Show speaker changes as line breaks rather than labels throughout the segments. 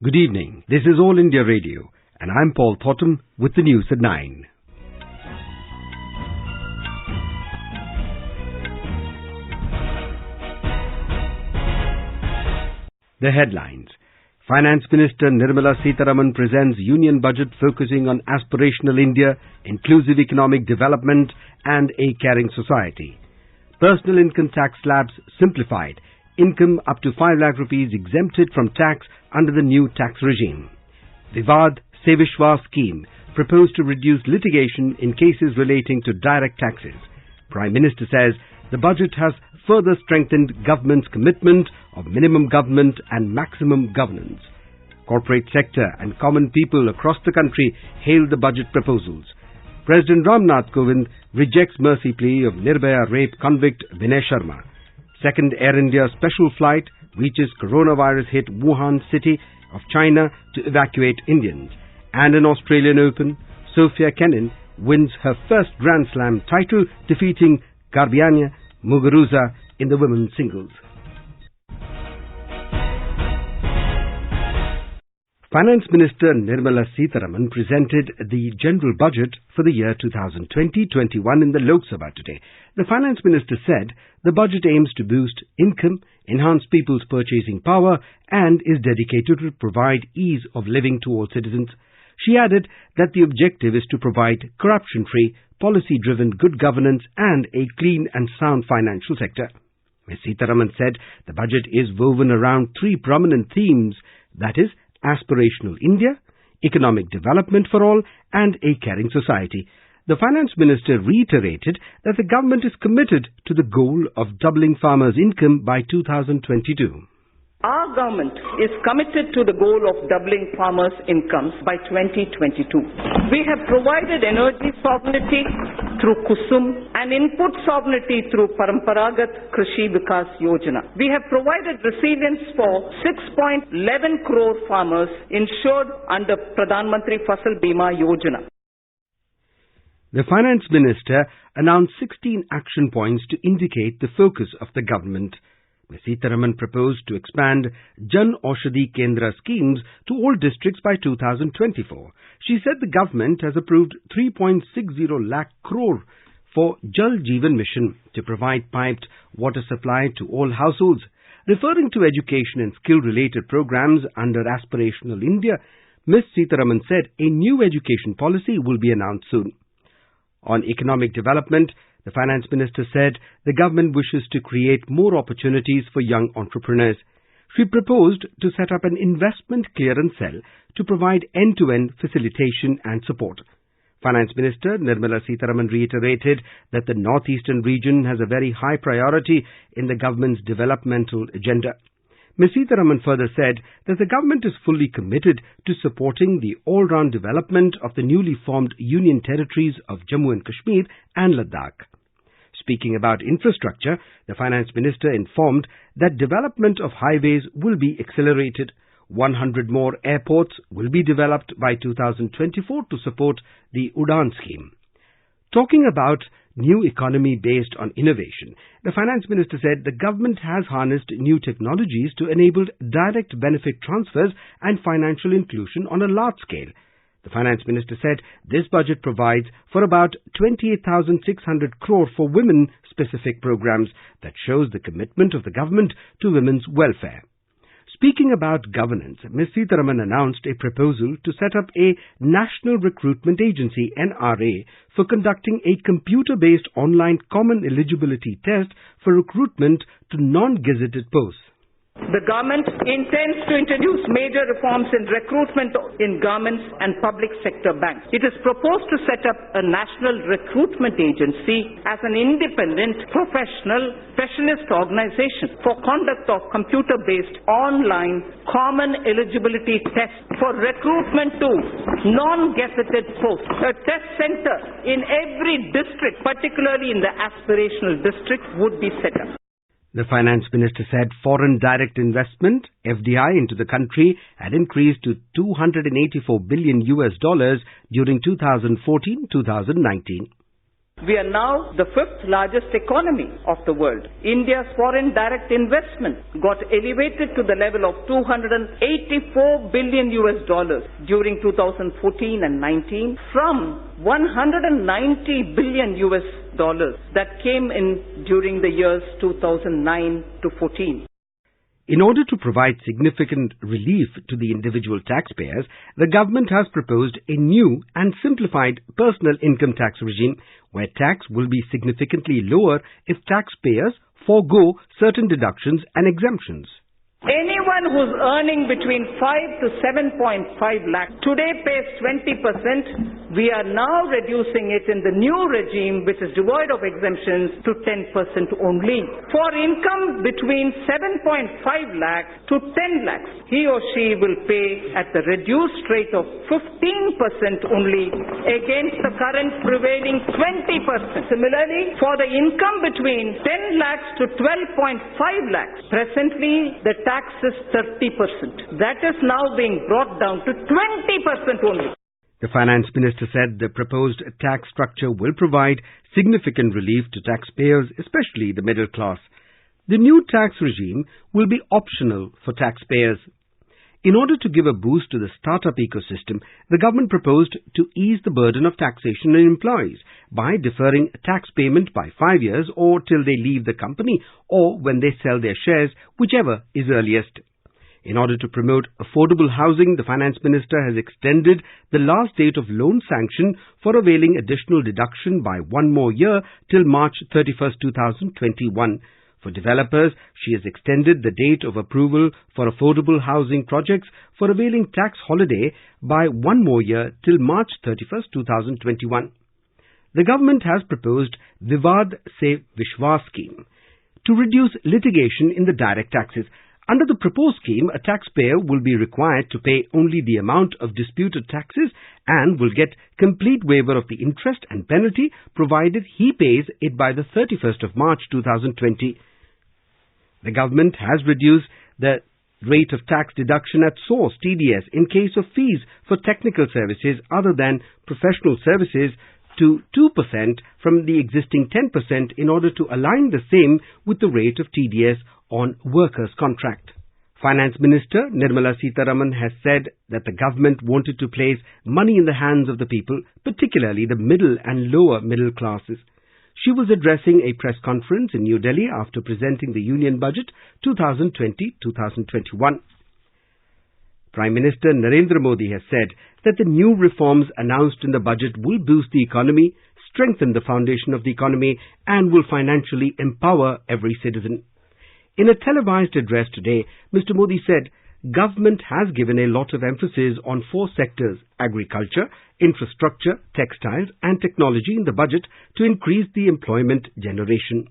Good evening. This is All India Radio, and I'm Paul Thottam with the news at 9. The headlines. Finance Minister Nirmala Sitharaman presents Union Budget focusing on Aspirational India, inclusive economic development and a caring society. Personal income tax slabs simplified. Income up to 5 lakh rupees exempted from tax under the new tax regime. Vivad Se Vishwas scheme proposed to reduce litigation in cases relating to direct taxes. Prime Minister says the budget has further strengthened government's commitment of minimum government and maximum governance. Corporate sector and common people across the country hailed the budget proposals. President Ram Nath Kovind rejects mercy plea of Nirbhaya rape convict Vinay Sharma. Second Air India special flight reaches coronavirus-hit Wuhan city of China to evacuate Indians. And in Australian Open, Sofia Kenin wins her first Grand Slam title, defeating Garbine Muguruza in the women's singles. Finance Minister Nirmala Sitharaman presented the general budget for the year 2020-21 in the Lok Sabha today. The Finance Minister said the budget aims to boost income, enhance people's purchasing power, and is dedicated to provide ease of living to all citizens. She added that the objective is to provide corruption-free, policy-driven good governance and a clean and sound financial sector. Ms. Sitharaman said the budget is woven around three prominent themes, that is, Aspirational India, economic development for all, and a caring society. The Finance Minister reiterated that the government is committed to the goal of doubling farmers' income by 2022.
Our government is committed to the goal of doubling farmers' incomes by 2022. We have provided energy sovereignty through Kusum and input sovereignty through Paramparagat Krishi Vikas Yojana. We have provided resilience for 6.11 crore farmers insured under Pradhan Mantri Fasal Bima Yojana.
The Finance Minister announced 16 action points to indicate the focus of the government. Ms. Sitharaman proposed to expand Jan Aushadhi Kendra schemes to all districts by 2024. She said the government has approved 3.60 lakh crore for Jal Jeevan Mission to provide piped water supply to all households. Referring to education and skill-related programs under Aspirational India, Ms. Sitharaman said a new education policy will be announced soon. On economic development, the Finance Minister said the government wishes to create more opportunities for young entrepreneurs. She proposed to set up an investment clearance cell to provide end-to-end facilitation and support. Finance Minister Nirmala Sitharaman reiterated that the northeastern region has a very high priority in the government's developmental agenda. Ms. Sitharaman further said that the government is fully committed to supporting the all-round development of the newly formed Union territories of Jammu and Kashmir and Ladakh. Speaking about infrastructure, the Finance Minister informed that development of highways will be accelerated. 100 more airports will be developed by 2024 to support the Udaan scheme. Talking about new economy based on innovation, the Finance Minister said the government has harnessed new technologies to enable direct benefit transfers and financial inclusion on a large scale. The Finance Minister said this budget provides for about 28,600 crore for women-specific programs that shows the commitment of the government to women's welfare. Speaking about governance, Ms. Sitharaman announced a proposal to set up a National Recruitment Agency, NRA, for conducting a computer-based online common eligibility test for recruitment to non-gazetted posts.
The government intends to introduce major reforms in recruitment in governments and public sector banks. It is proposed to set up a national recruitment agency as an independent, professional, specialist organization for conduct of computer-based online common eligibility tests for recruitment to non-gazetted posts. A test center in every district, particularly in the aspirational district, would be set up.
The Finance Minister said foreign direct investment, FDI, into the country had increased to $284 billion during 2014-2019.
We are now the fifth largest economy of the world. India's foreign direct investment got elevated to the level of $284 billion during 2014 and 19 from $190 billion that came in during the years 2009 to 14.
In order to provide significant relief to the individual taxpayers, the government has proposed a new and simplified personal income tax regime where tax will be significantly lower if taxpayers forego certain deductions and exemptions.
Anyone who's earning between 5 to 7.5 lakh today pays 20%. We are now reducing it in the new regime, which is devoid of exemptions, to 10% only. For income between 7.5 lakh to 10 lakhs, he or she will pay at the reduced rate of 15% only against the current prevailing 20%. Similarly, for the income between 10 lakhs to 12.5 lakhs, presently the tax is 30%. That is now being brought down to 20% only.
The Finance Minister said the proposed tax structure will provide significant relief to taxpayers, especially the middle class. The new tax regime will be optional for taxpayers. In order to give a boost to the startup ecosystem, the government proposed to ease the burden of taxation on employees by deferring tax payment by 5 years or till they leave the company or when they sell their shares, whichever is earliest. In order to promote affordable housing, the Finance Minister has extended the last date of loan sanction for availing additional deduction by 1 more year till March 31st, 2021. For developers, she has extended the date of approval for affordable housing projects for availing tax holiday by 1 more year till March 31st, 2021. The government has proposed Vivad Se Vishwas scheme to reduce litigation in the direct taxes. Under the proposed scheme, a taxpayer will be required to pay only the amount of disputed taxes and will get complete waiver of the interest and penalty provided he pays it by the 31st of March 2020. The government has reduced the rate of tax deduction at source (TDS) in case of fees for technical services other than professional services to 2% from the existing 10% in order to align the same with the rate of TDS on workers' contract. Finance Minister Nirmala Sitharaman has said that the government wanted to place money in the hands of the people, particularly the middle and lower middle classes. She was addressing a press conference in New Delhi after presenting the Union Budget 2020-2021. Prime Minister Narendra Modi has said that the new reforms announced in the budget will boost the economy, strengthen the foundation of the economy, and will financially empower every citizen. In a televised address today, Mr. Modi said, government has given a lot of emphasis on 4 sectors, agriculture, infrastructure, textiles and technology in the budget to increase the employment generation.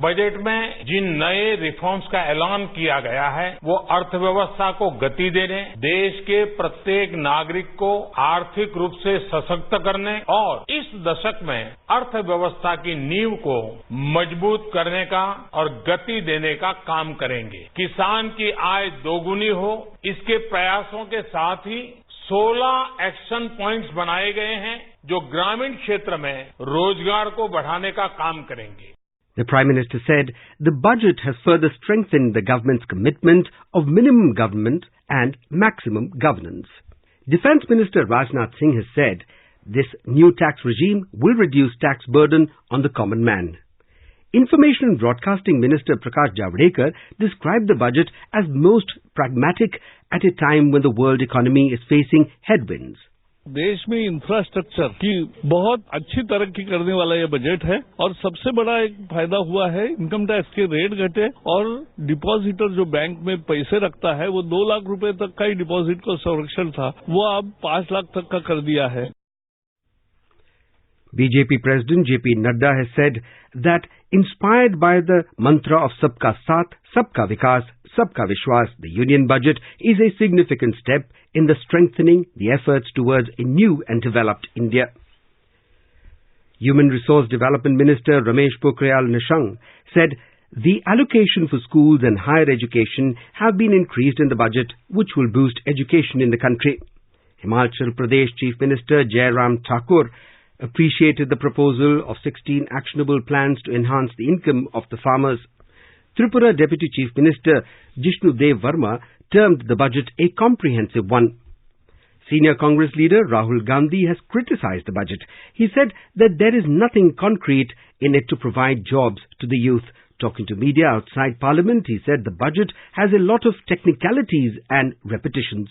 Budget में जिन नए reforms का ऐलान किया गया है वो अर्थव्यवस्था को गति देने, देश के प्रत्येक नागरिक को आर्थिक रूप से सशक्त करने और इस दशक में अर्थव्यवस्था की नींव को मजबूत करने का और गति देने का काम करेंगे। किसान की आय दोगुनी हो, इसके प्रयासों के साथ ही 16 एक्शन पॉइंट्स बनाए गए हैं जो ग्रामीण क्षेत्र में रोजगार को बढ़ाने का काम करेंगे।
The Prime Minister said the budget has further strengthened the government's commitment of minimum government and maximum governance. Defence Minister Ram Nath Kovind has said this new tax regime will reduce tax burden on the common man. Information and Broadcasting Minister Prakash Javadekar described the budget as most pragmatic at a time when the world economy is facing headwinds.
देश में infrastructure की बहुत अच्छी तरक्की करने वाला ये budget है और सबसे बड़ा एक फायदा हुआ है इनकम टैक्स के रेट घटे और डिपॉजिटर जो बैंक में पैसे रखता है वो 2 लाख रुपए तक का ही डिपॉजिट को संरक्षण था वो अब 5 लाख तक का कर दिया है।
BJP President JP Nadda has said that inspired by the mantra of Sabka Saath, Sabka Vikas, Sabka Vishwas, the Union Budget is a significant step in the strengthening the efforts towards a new and developed India. Human Resource Development Minister Ramesh Pokhriyal Nishank said the allocation for schools and higher education have been increased in the budget, which will boost education in the country. Himachal Pradesh Chief Minister Jairam Thakur appreciated the proposal of 16 actionable plans to enhance the income of the farmers. Tripura Deputy Chief Minister Jishnu Dev Verma termed the budget a comprehensive one. Senior Congress leader Rahul Gandhi has criticized the budget. He said that there is nothing concrete in it to provide jobs to the youth. Talking to media outside Parliament, he said the budget has a lot of technicalities and repetitions.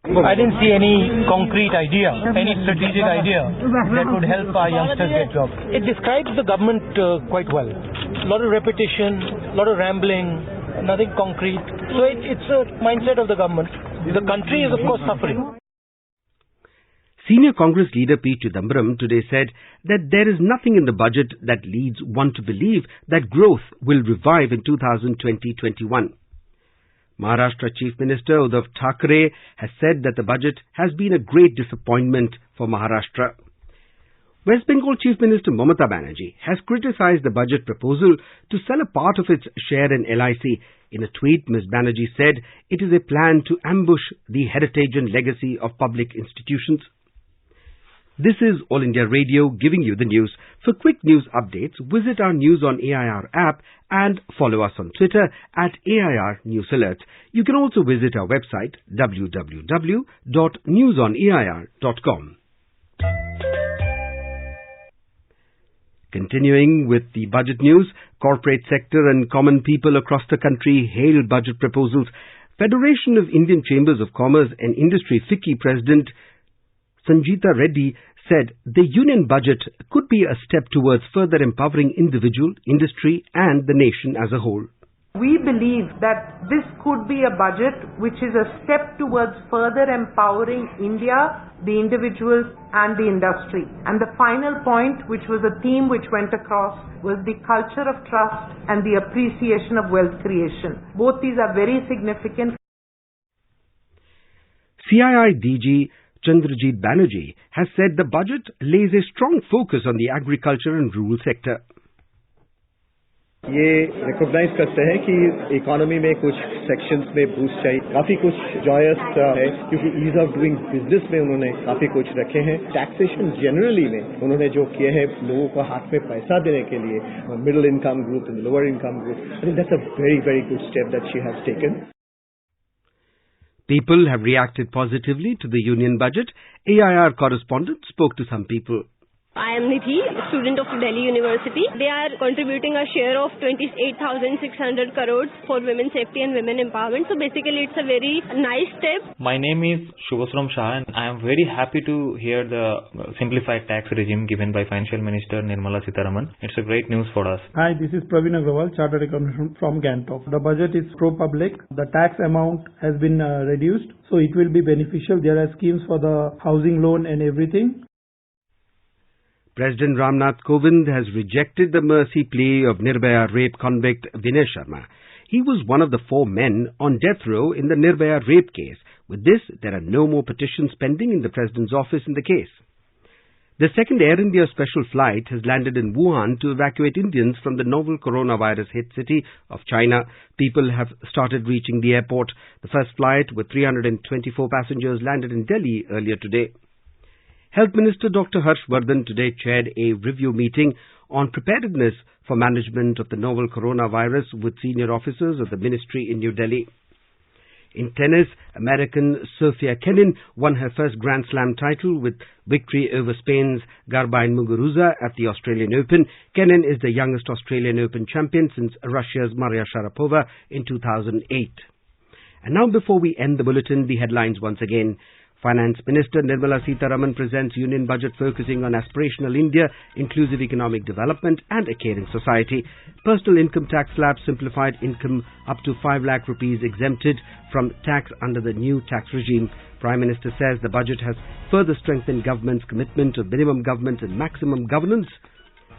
I didn't see any concrete idea, any strategic idea that would help our youngsters get jobs. It describes the government quite well. A lot of repetition, a lot of rambling, nothing concrete. So it's a mindset of the government. The country is of course suffering.
Senior Congress leader P. Chidambaram today said that there is nothing in the budget that leads one to believe that growth will revive in 2020-21. Maharashtra Chief Minister Uddhav Thackeray has said that the budget has been a great disappointment for Maharashtra. West Bengal Chief Minister Mamata Banerjee has criticized the budget proposal to sell a part of its share in LIC. In a tweet, Ms. Banerjee said it is a plan to ambush the heritage and legacy of public institutions. This is All India Radio giving you the news. For quick news updates, visit our News on AIR app and follow us on Twitter at AIR News Alert. You can also visit our website www.newsonair.com. Continuing with the budget news, corporate sector and common people across the country hailed budget proposals. Federation of Indian Chambers of Commerce and Industry FICCI President Sanjita Reddy said the union budget could be a step towards further empowering individual, industry and the nation as a whole.
We believe that this could be a budget which is a step towards further empowering India, the individuals and the industry. And the final point, which was a theme which went across, was the culture of trust and the appreciation of wealth creation. Both these are very significant.
CII DG Chandrajit Banerjee has said the budget lays a strong focus on the agriculture and rural sector.
ये recognise करते हैं कि economy में कुछ sections में boost चाहिए, काफी कुछ जॉयस है क्योंकि ईज ऑफ डूइंग बिजनेस में उन्होंने काफी कुछ रखे हैं. टैक्सेशन जनरली में उन्होंने जो किए हैं लोगों को हाथ में पैसा देने के लिए, middle income group and lower income group, I think that's a very very good step that she has taken.
People have reacted positively to the union budget. AIR correspondent spoke to some people.
I am Nidhi, student of Delhi University. They are contributing a share of 28,600 crores for women's safety and women empowerment. So basically it's a very nice step.
My name is Shubhasram Shah and I am very happy to hear the simplified tax regime given by Financial Minister Nirmala Sitharaman. It's a great news for us.
Hi, this is Praveen Agrawal, Chartered Accountant from Gangtok. The budget is pro-public. The tax amount has been reduced, so it will be beneficial. There are schemes for the housing loan and everything.
President Ram Nath Kovind has rejected the mercy plea of Nirbhaya rape convict Vinay Sharma. He was one of the 4 men on death row in the Nirbhaya rape case. With this, there are no more petitions pending in the President's office in the case. The second Air India special flight has landed in Wuhan to evacuate Indians from the novel coronavirus hit city of China. People have started reaching the airport. The first flight with 324 passengers landed in Delhi earlier today. Health Minister Dr. Harsh Vardhan today chaired a review meeting on preparedness for management of the novel coronavirus with senior officers of the ministry in New Delhi. In tennis, American Sofia Kenin won her first Grand Slam title with victory over Spain's Garbine Muguruza at the Australian Open. Kenin is the youngest Australian Open champion since Russia's Maria Sharapova in 2008. And now, before we end the bulletin, the headlines once again. Finance Minister Nirmala Sitharaman presents Union Budget focusing on Aspirational India, inclusive economic development and a caring society. Personal income tax slab simplified, income up to 5 lakh rupees exempted from tax under the new tax regime. Prime Minister says the budget has further strengthened government's commitment to minimum government and maximum governance.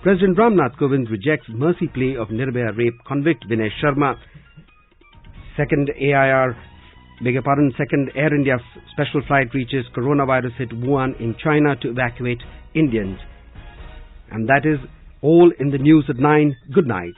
President Ram Nath Kovind rejects mercy plea of Nirbhaya rape convict Vinay Sharma. Second Air India special flight reaches coronavirus hit Wuhan in China to evacuate Indians. And that is all in the news at 9. Good night.